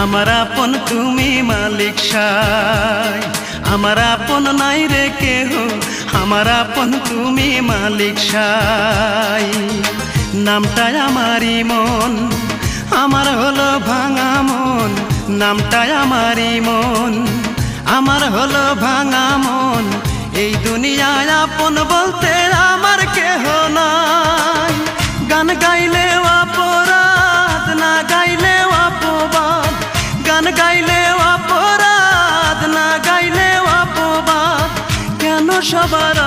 আমার আপন তুমি মালিক সাই, আমার আপন নাই রে কেহ, আমার আপন তুমি মালিক সাই। নামটাই আমারই মন, আমার হলো ভাঙা মন, নামটাই আমারই মন, আমার হলো ভাঙা মন। এই দুনিয়ায় আপন বলতে আমার কেহ নাই। গান গাইলেও অপরাধ, না গাইলেও অপবাদ, গান গাইলেও অপরাধ, না গাইলেও অপবাদ। কেন সবার